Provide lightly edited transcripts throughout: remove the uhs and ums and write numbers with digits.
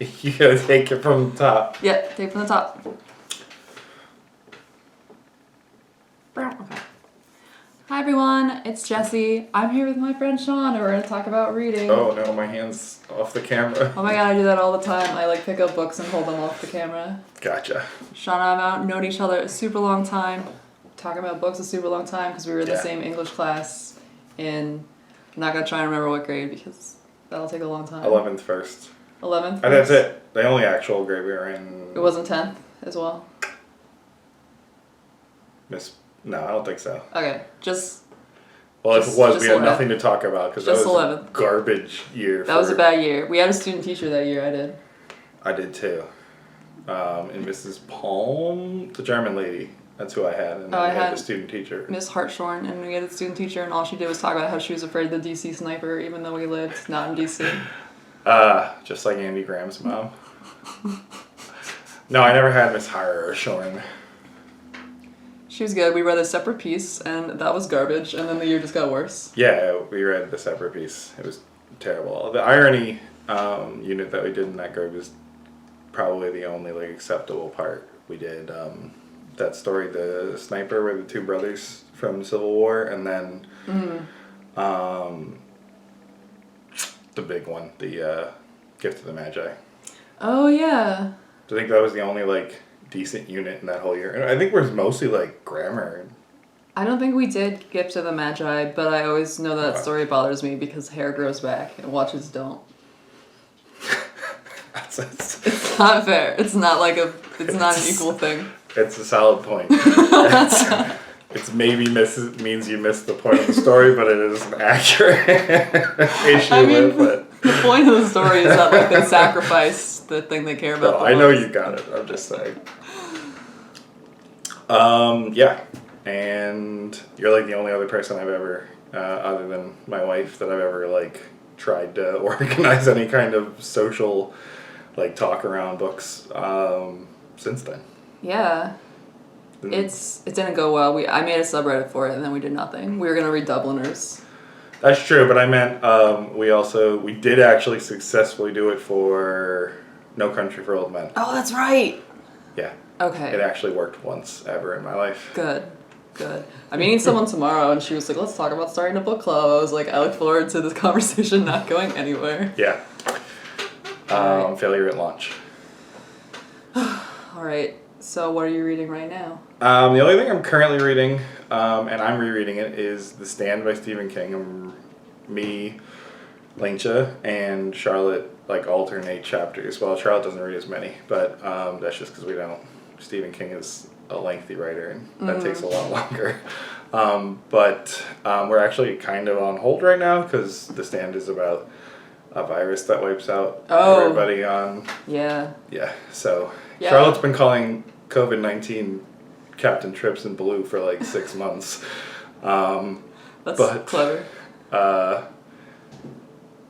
You gotta take it from the top. Yeah, take from the top. Okay. Hi everyone, it's Jessie. I'm here with my friend Sean, and we're going to talk about reading. Oh no, my hand's off the camera. Oh my god, I do that all the time. I pick up books and hold them off the camera. Gotcha. Sean and I have known each other a super long time. Talking about books a super long time because we were in the same English class in, I'm not going to try and remember what grade because that'll take a long time. 11th first. 11th? And that's it. The only actual grade we were in. It wasn't 10th as well? No, I don't think so. Okay, just... Well, if it was, we had 11th. nothing to talk about because that was 11th. A garbage year. That was a bad year. We had a student teacher that year, I did. I did too. And Mrs. Palm, the German lady, that's who I had. And then I had the student teacher. Miss Hartshorn, and we had a student teacher, and all she did was talk about how she was afraid of the DC sniper, even though we lived not in DC. Just like Andy Graham's mom. No, I never had Miss Hartshorn. She was good. We read a separate piece, and that was garbage, and then the year just got worse. Yeah, we read the separate piece. It was terrible. The irony unit that we did in that group is probably the only acceptable part. We did that story, the sniper, were the two brothers from Civil War, and then the big one, the Gift of the Magi. Oh yeah. I think that was the only decent unit in that whole year. And I think we're mostly grammar. I don't think we did Gift of the Magi, but I always know that story bothers me because hair grows back and watches don't. It's not fair. It's not it's not an equal thing. It's a solid point. It's maybe means you missed the point of the story, but it is an accurate issue with it. The point of the story is that they sacrifice the thing they care about. No, I know you got it. I'm just saying. Yeah, and you're the only other person I've ever, other than my wife, that I've ever tried to organize any kind of social, talk around books. Since then. Yeah. It didn't go well. I made a subreddit for it, and then we did nothing. We were gonna read Dubliners. That's true, but I meant we did actually successfully do it for No Country for Old Men. Oh, that's right. Yeah. Okay. It actually worked once ever in my life. Good. I'm meeting someone tomorrow, and she was like, "Let's talk about starting a book club." I was like, "I look forward to this conversation not going anywhere." Yeah. Failure at launch. All right. So, what are you reading right now? The only thing I'm currently reading, and I'm rereading it, is The Stand by Stephen King. Me, Lyncha, and Charlotte alternate chapters. Well, Charlotte doesn't read as many, but that's just because we don't. Stephen King is a lengthy writer, and that takes a lot longer. But we're actually kind of on hold right now because The Stand is about a virus that wipes out everybody on... Yeah. Yeah, so... Yeah. Charlotte's been calling COVID-19 Captain Trips in Blue for 6 months. That's clever.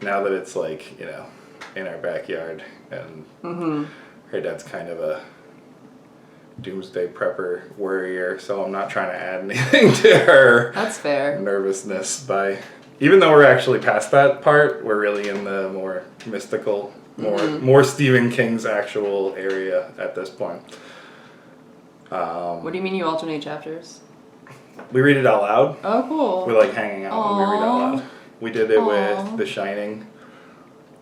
Now that it's in our backyard, and her dad's kind of a doomsday prepper worrier, so I'm not trying to add anything to her. That's fair. Nervousness even though we're actually past that part, we're really in the more mystical, more Stephen King's actual area at this point. What do you mean you alternate chapters? We read it out loud. Oh, cool. We're hanging out and we read out loud. We did it with The Shining,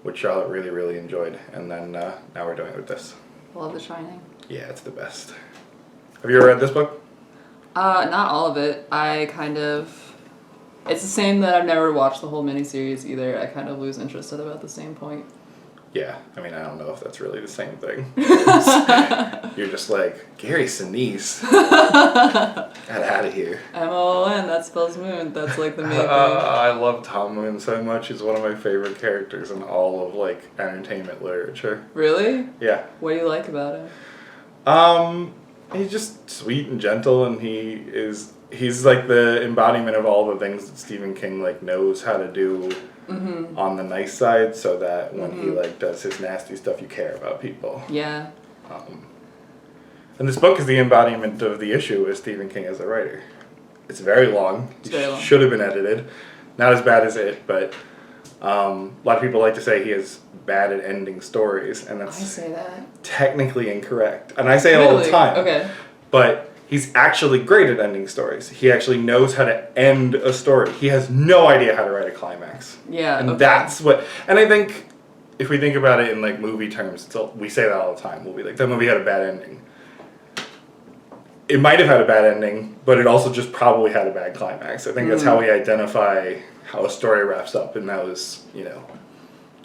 which Charlotte really, really enjoyed, and then now we're doing it with this. Love The Shining. Yeah, it's the best. Have you ever read this book? Not all of it. It's the same that I've never watched the whole miniseries either. I kind of lose interest at about the same point. Yeah, I don't know if that's really the same thing. You're just Gary Sinise. Get out of here. M-O-O-N, that spells moon. That's the main thing. I love Tom Moon so much. He's one of my favorite characters in all of entertainment literature. Really? Yeah. What do you like about him? He's just sweet and gentle, and he's the embodiment of all the things that Stephen King knows how to do on the nice side, so that when he does his nasty stuff, you care about people. Yeah. And this book is the embodiment of the issue with Stephen King as a writer. It's very long. It's very long. Should have been edited. Not as bad as it, but A lot of people like to say he is bad at ending stories, and I that's say that. technically incorrect. And I say it all the time. Okay. But he's actually great at ending stories. He actually knows how to end a story. He has no idea how to write a climax. Yeah. And that's what... And I think, if we think about it in, like, movie terms, we say that all the time. We'll be like, that movie had a bad ending. It might have had a bad ending, but it also just probably had a bad climax. I think that's how we identify how a story wraps up in those,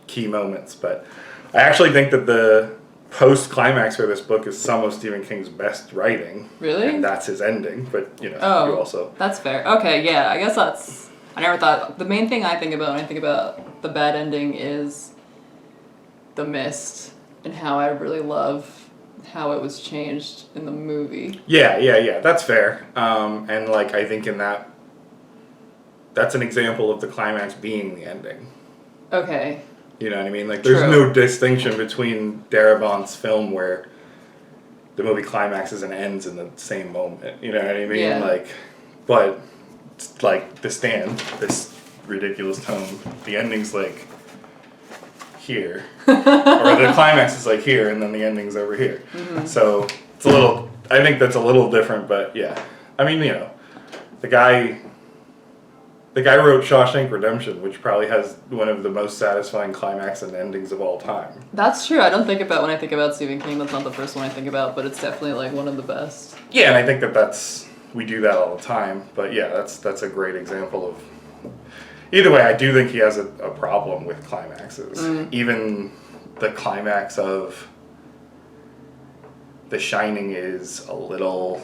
key moments. But I actually think that the post-climax for this book is some of Stephen King's best writing. Really? And that's his ending, but, you also... That's fair. Okay, yeah, I guess that's... I never thought... The main thing I think about when I think about the bad ending is the mist and how I really love how it was changed in the movie. Yeah, that's fair. And, like, I think in that's an example of the climax being the ending. Okay. You know what I mean? Like, there's no distinction between Darabont's film where the movie climaxes and ends in the same moment. You know what I mean? Yeah. Like, but, like, The Stand, this ridiculous tone, the ending's, like, here. Or the climax is, like, here, and then the ending's over here. Mm-hmm. So, it's a little... I think that's a little different, but, yeah. I mean, the guy wrote Shawshank Redemption, which probably has one of the most satisfying climax and endings of all time. That's true. I don't think about when I think about Stephen King. That's not the first one I think about, but it's definitely like one of the best. Yeah, and I think we do that all the time. But yeah, that's a great example of. Either way, I do think he has a problem with climaxes. Even the climax of The Shining is a little.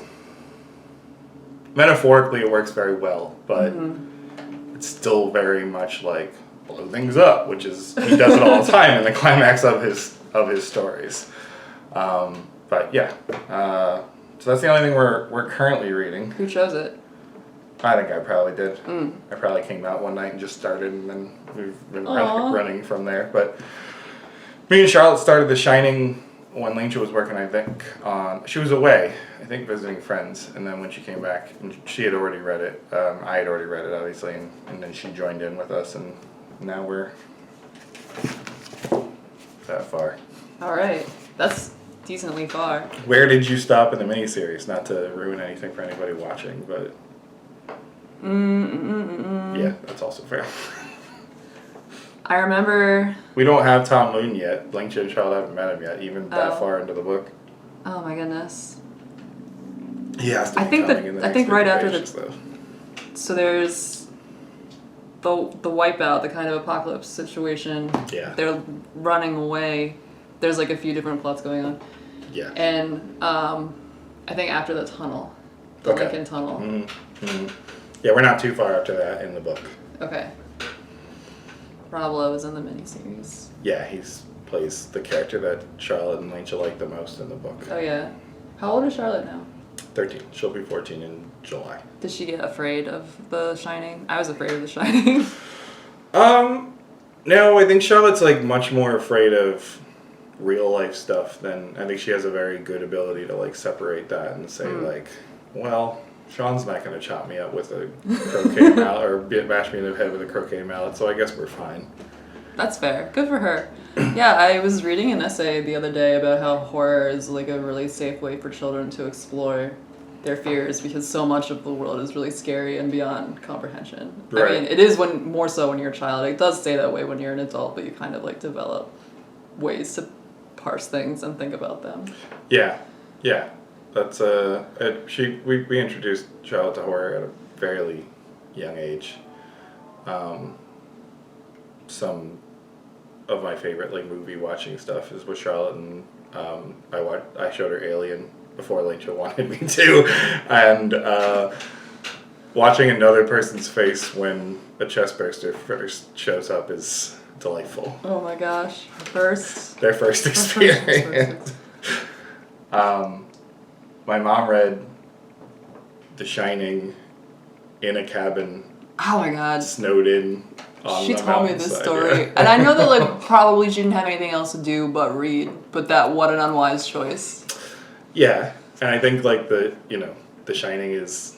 Metaphorically, it works very well, but. It's still very much like blow things up, which is he does it all the time in the climax of his stories. But yeah, so that's the only thing we're currently reading. Who chose it? I think I probably did. I probably came out one night and just started, and then we've been running from there. But me and Charlotte started The Shining when Lyncha was working, I think, she was away, I think visiting friends, and then when she came back, and she had already read it, I had already read it, obviously, and then she joined in with us, and now we're that far. Alright, that's decently far. Where did you stop in the miniseries? Not to ruin anything for anybody watching, but... Yeah, that's also fair. I remember... We don't have Tom Moon yet. Lyncha and Charlotte haven't met him yet, even that far into the book. Oh my goodness. He has to I think right after though. So there's the wipeout, the kind of apocalypse situation. Yeah. They're running away. There's like a few different plots going on. Yeah. And I think after the tunnel. The Lincoln Tunnel. Mm-hmm. Yeah, we're not too far after that in the book. Okay. Rob Lowe is in the miniseries. Yeah, he plays the character that Charlotte and Lyncha like the most in the book. Oh yeah. How old is Charlotte now? 13. She'll be 14 in July. Did she get afraid of The Shining? I was afraid of The Shining. No, I think Charlotte's like much more afraid of real life stuff than I think she has a very good ability to like separate that and say like, well, Sean's not going to chop me up with a croquet mallet or bash me in the head with a croquet mallet, so I guess we're fine. That's fair. Good for her. Yeah, I was reading an essay the other day about how horror is like a really safe way for children to explore their fears because so much of the world is really scary and beyond comprehension. Right. I mean, it is more so when you're a child. It does stay that way when you're an adult, but you kind of like develop ways to parse things and think about them. Yeah. That's we introduced Charlotte to horror at a fairly young age. Some of my favorite like movie watching stuff is with Charlotte, and I showed her Alien before Lyncha wanted me to, and watching another person's face when a chestburster first shows up is delightful. Oh my gosh, their first experience. My mom read The Shining in a cabin. Oh my god. Snowed in. She told me this story, yeah. And I know that like probably she didn't have anything else to do but read. But what an unwise choice. Yeah, and I think like The Shining is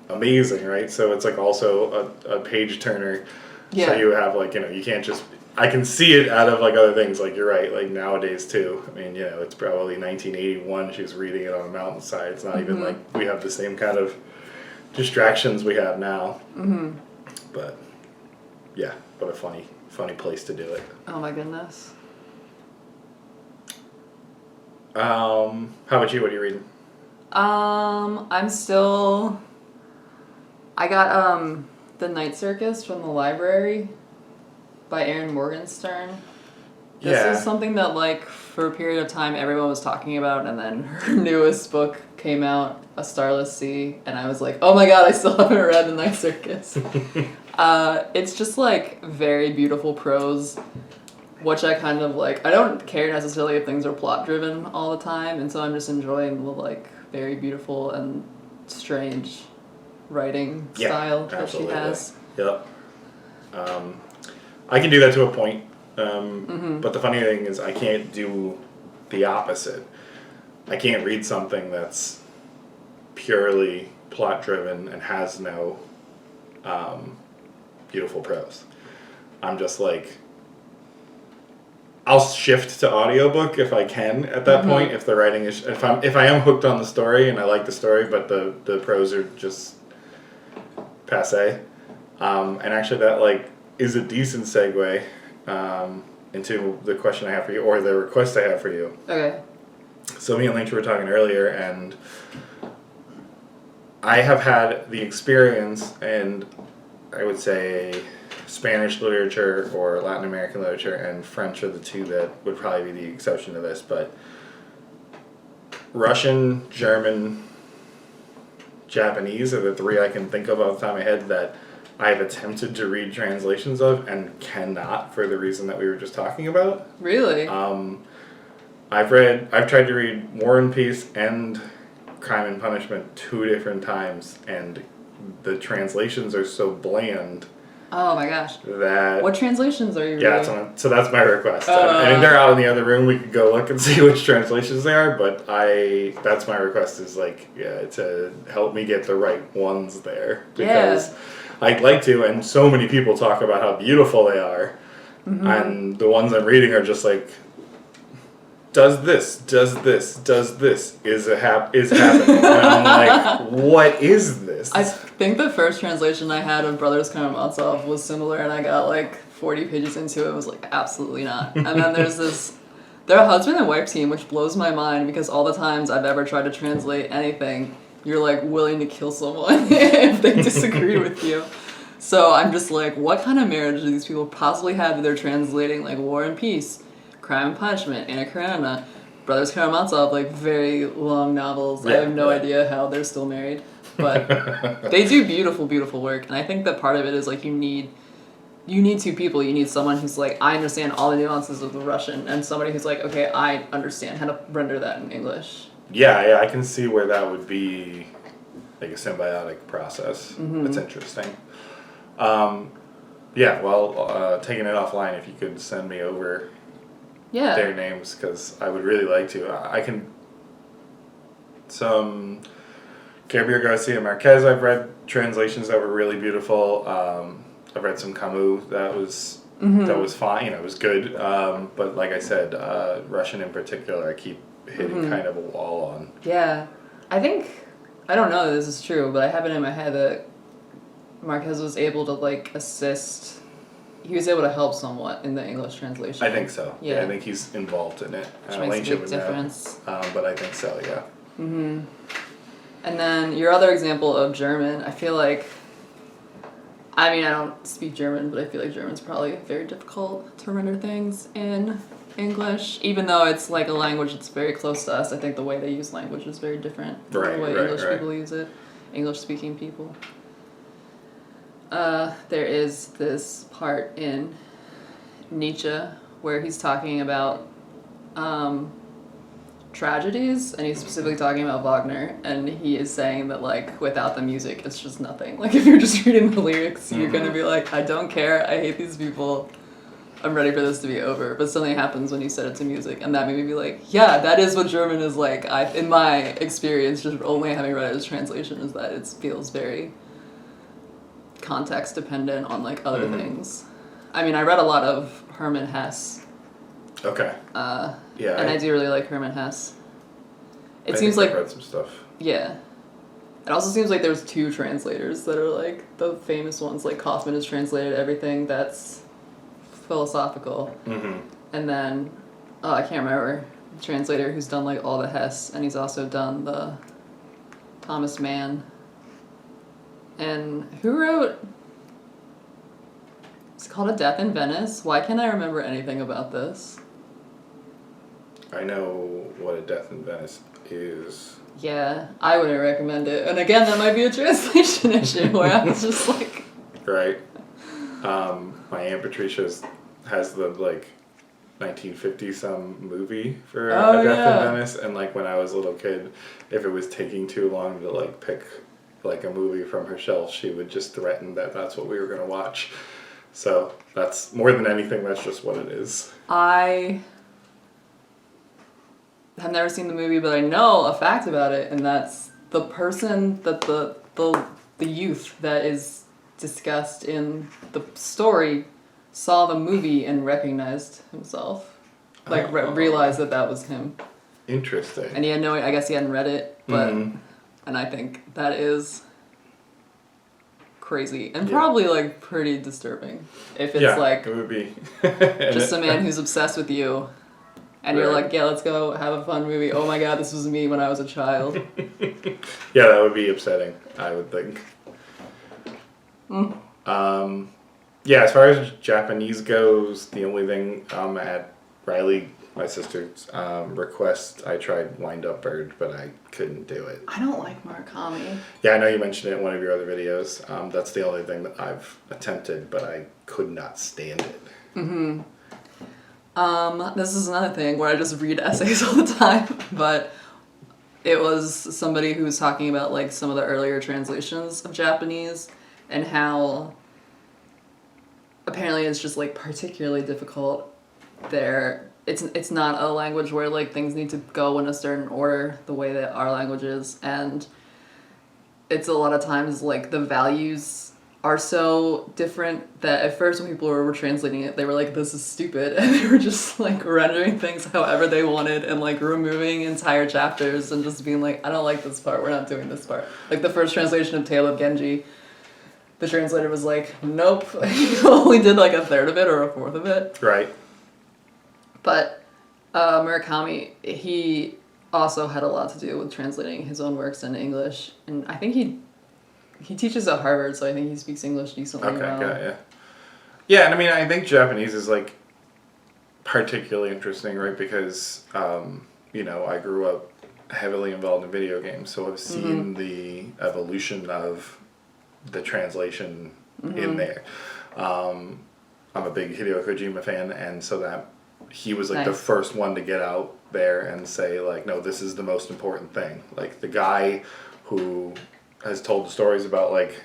amazing, right? So it's like also a page turner. Yeah. So you have like, you can't just, I can see it out of like other things, like you're right, like nowadays too. I mean, it's probably 1981, she was reading it on a mountainside. It's not even like we have the same kind of distractions we have now. But yeah, what a funny place to do it. Oh my goodness. How about you? What are you reading? I got The Night Circus from the library by Erin Morgenstern. This is something that, like, for a period of time everyone was talking about, and then her newest book came out, A Starless Sea, and I was like, oh my god, I still haven't read The Night Circus. It's just, like, very beautiful prose, which I kind of like. I don't care necessarily if things are plot driven all the time, and so I'm just enjoying the, like, very beautiful and strange writing style that she has. Yep. I can do that to a point, but the funny thing is I can't do the opposite. I can't read something that's purely plot driven and has no beautiful prose. I'm just like, I'll shift to audiobook if I can at that point, if the writing is, if I am hooked on the story and I like the story, but the prose are just passe. And actually that like is a decent segue into the question I have for you, or the request I have for you. Okay. So me and Lynch were talking earlier, and I have had the experience, and I would say Spanish literature or Latin American literature and French are the two that would probably be the exception to this, but Russian, German, Japanese are the three I can think of off the top of my head that I've attempted to read translations of and cannot, for the reason that we were just talking about. Really? I've tried to read War and Peace and Crime and Punishment 2 different times, and the translations are so bland. Oh my gosh. What translations are you reading? Yeah, so that's my request. And they're out in the other room. We could go look and see which translations they are, but that's my request is like, to help me get the right ones there. Because I'd like to, and so many people talk about how beautiful they are, and the ones I'm reading are just like, does this is happening. And I'm like, what is this? I think the first translation I had of Brothers Karamazov was similar, and I got like 40 pages into it and was like, absolutely not. And then they're a husband and wife team, which blows my mind because all the times I've ever tried to translate anything, you're like willing to kill someone if they disagree with you. So I'm just like, what kind of marriage do these people possibly have that they're translating like War and Peace, Crime and Punishment, Anna Karenina, Brothers Karamazov, like very long novels. I have no idea how they're still married, but they do beautiful, beautiful work. And I think that part of it is like you need two people. You need someone who's like, I understand all the nuances of the Russian, and somebody who's like, okay, I understand how to render that in English. Yeah, I can see where that would be like a symbiotic process. That's interesting. Taking it offline, if you could send me over their names, because I would really like to. I can. Some Gabriel Garcia Marquez, I've read translations that were really beautiful. I've read some Camus that was fine. It was good. But like I said, Russian in particular, I keep hitting kind of a wall on. Yeah, I don't know that this is true, but I have it in my head that Marquez was able to like assist. He was able to help somewhat in the English translation. I think so. Yeah, I think he's involved in it. Which makes a big difference. But I think so, yeah. And then your other example of German, I feel like, I don't speak German, but I feel like German's probably very difficult to render things in English, even though it's like a language that's very close to us. I think the way they use language is very different from the way English people use it, English-speaking people. There is this part in Nietzsche where he's talking about tragedies, and he's specifically talking about Wagner, and he is saying that like without the music it's just nothing. Like if you're just reading the lyrics, you're gonna be like, I don't care, I hate these people, I'm ready for this to be over. But something happens when you set it to music, and that made me be like, yeah, that is what German is like. In my experience, just only having read it as translation, is that it feels very context dependent on like other things. I mean, I read a lot of Hermann Hesse. Okay. Yeah. And I do really like Hermann Hesse. It I seems think like I read some stuff. Yeah. It also seems like there's two translators that are like the famous ones. Like Kaufman has translated everything that's philosophical. Mm-hmm. And then, I can't remember, the translator who's done like all the Hess, and he's also done the Thomas Mann. And who wrote, it's called A Death in Venice? Why can't I remember anything about this? I know what A Death in Venice is. Yeah, I wouldn't recommend it. And again, that might be a translation issue where I was just like... Right. My Aunt Patricia has the, like, 1950-some movie for A Death in Venice. And, like, when I was a little kid, if it was taking too long to, like, pick, like, a movie from her shelf, she would just threaten that that's what we were going to watch. So that's, more than anything, that's just what it is. I have never seen the movie, but I know a fact about it, and that's the person that the youth that is discussed in the story saw the movie and recognized himself, like realized that was him. Interesting. And he had I guess he hadn't read it, but and I think that is crazy and probably like pretty disturbing if it's like it would be just a man who's obsessed with you. And you're like, yeah, let's go have a fun movie. Oh my god, this was me when I was a child. Yeah, that would be upsetting, I would think. Yeah, as far as Japanese goes, the only thing at Riley, my sister's request, I tried Wind Up Bird, but I couldn't do it. I don't like Murakami. Yeah, I know you mentioned it in one of your other videos. That's the only thing that I've attempted, but I could not stand it. Mm-hmm. This is another thing where I just read essays all the time, but it was somebody who was talking about like some of the earlier translations of Japanese and how apparently it's just like particularly difficult there. It's not a language where like things need to go in a certain order the way that our language is, and it's a lot of times like the values are so different that at first when people were translating it, they were like, this is stupid, and they were just like rendering things however they wanted and like removing entire chapters and just being like, I don't like this part, we're not doing this part. Like the first translation of Tale of Genji, the translator was like, nope, he only did like a third of it or a fourth of it. Right. But Murakami, he also had a lot to do with translating his own works into English, and I think he teaches at Harvard, so I think he speaks English decently well. Okay, got it, yeah. Yeah, and I mean, I think Japanese is, like, particularly interesting, right? Because, you know, I grew up heavily involved in video games, so I've seen the evolution of the translation in there. I'm a big Hideo Kojima fan, and so that he was, like, the first one to get out there and say, like, no, this is the most important thing. Like, the guy who has told stories about, like,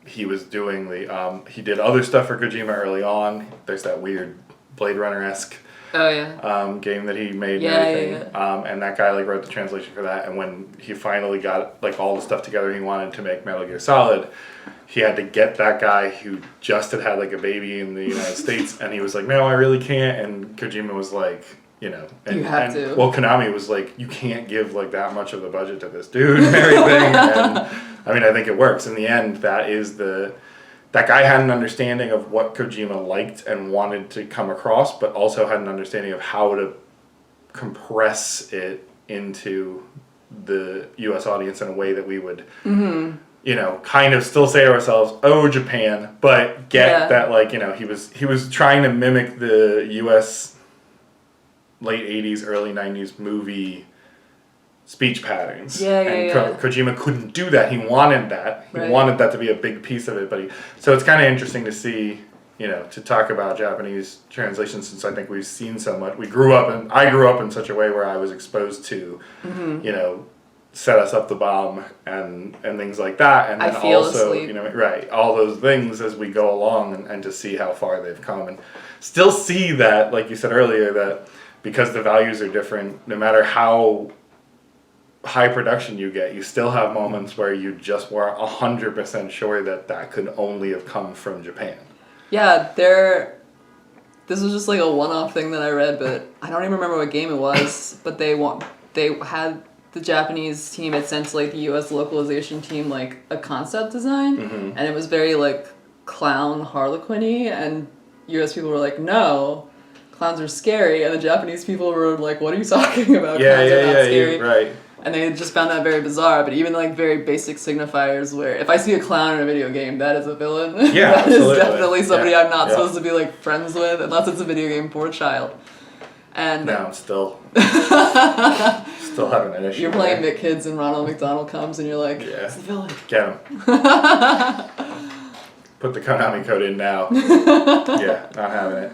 he was doing the, he did other stuff for Kojima early on. There's that weird Blade Runner-esque game that he made and everything. And that guy, like, wrote the translation for that. And when he finally got, like, all the stuff together he wanted to make Metal Gear Solid, he had to get that guy who just had, like, a baby in the United States. And he was like, no, I really can't. And Kojima was like, you know, and, you have to. Well, Konami was like, you can't give like that much of the budget to this dude and everything. And I mean, I think it works. In the end, that guy had an understanding of what Kojima liked and wanted to come across, but also had an understanding of how to compress it into the U.S. audience in a way that we would, you know, kind of still say to ourselves, oh, Japan, but get that, like, you know, he was trying to mimic the U.S. late 80s, early 90s movie speech patterns. Kojima couldn't do that. He wanted that. He wanted that to be a big piece of it. So it's kind of interesting to see, you know, to talk about Japanese translations, since I think we've seen so much. I grew up in such a way where I was exposed to, you know, Set Us Up the Bomb and things like that. And then also, you know, all those things as we go along and to see how far they've come. And still see that, like you said earlier, that because the values are different, no matter how high production you get, you still have moments where you just were 100% sure that could only have come from Japan. Yeah, this was just like a one-off thing that I read, but I don't even remember what game it was. But they had the Japanese team had sent to like the U.S. localization team like a concept design, and it was very like clown harlequin-y, and U.S. people were like, no, clowns are scary, and the Japanese people were like, what are you talking about? Clowns are not scary. Right. And they just found that very bizarre, but even like very basic signifiers where if I see a clown in a video game, that is a villain. Yeah, that absolutely. is definitely somebody I'm not Yeah. supposed to be like friends with, unless it's a video game for a child. And Now I'm still having an issue. you're playing there. Mick Kids and Ronald McDonald comes and you're like, Yeah. it's the villain. Get him. Put the Konami code in now. Yeah, not having it.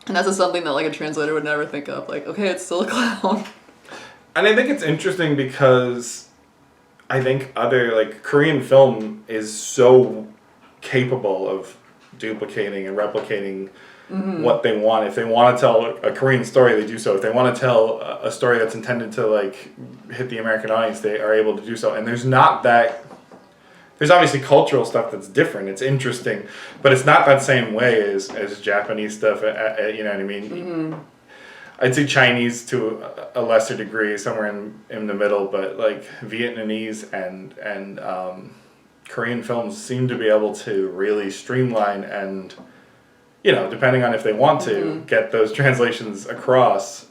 And that's just something that like a translator would never think of. Like, okay, it's still a clown. And I think it's interesting because I think other, like, Korean film is so capable of duplicating and replicating what they want. If they want to tell a Korean story, they do so. If they want to tell a story that's intended to, like, hit the American audience, they are able to do so. And there's obviously cultural stuff that's different. It's interesting, but it's not that same way as Japanese stuff. You know what I mean? I'd say Chinese to a lesser degree, somewhere in the middle. But like Vietnamese and Korean films seem to be able to really streamline and, you know, depending on if they want to, get those translations across.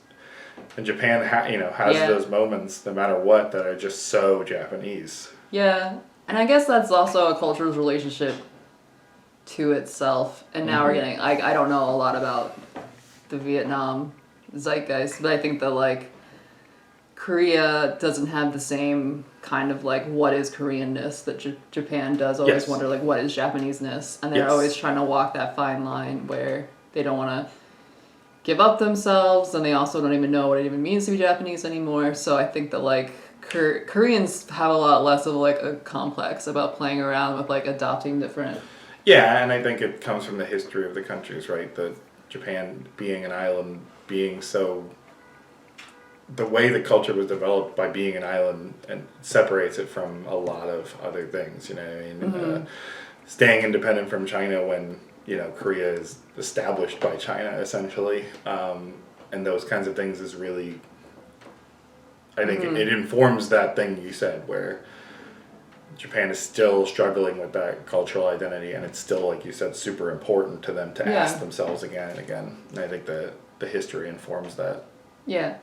And Japan, has those moments, no matter what, that are just so Japanese. Yeah. And I guess that's also a culture's relationship to itself. And now we're getting, I don't know a lot about the Vietnam zeitgeist, but I think that like Korea doesn't have the same kind of like what is Koreanness that Japan does. Always wonder like what is Japaneseness, and they're always trying to walk that fine line where they don't want to give up themselves, and they also don't even know what it even means to be Japanese anymore. So I think that like Koreans have a lot less of like a complex about playing around with like adopting different. Yeah, and I think it comes from the history of the countries, right? The Japan being an island, being so, the way the culture was developed by being an island and separates it from a lot of other things, you know what I mean? Staying independent from China when, you know, Korea is established by China, essentially. And those kinds of things is really, I think it informs that thing you said, where Japan is still struggling with that cultural identity, and it's still, like you said, super important to them to ask themselves again and again. And I think the history informs that. Yeah.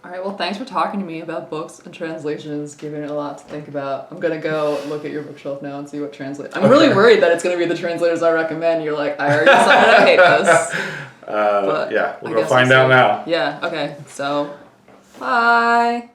All right, well, thanks for talking to me about books and translations, giving it a lot to think about. I'm going to go look at your bookshelf now and see what translate. I'm really worried that it's going to be the translators I recommend. You're like, I already decided I hate this. But yeah, we'll go find out now. Yeah, okay. So, bye.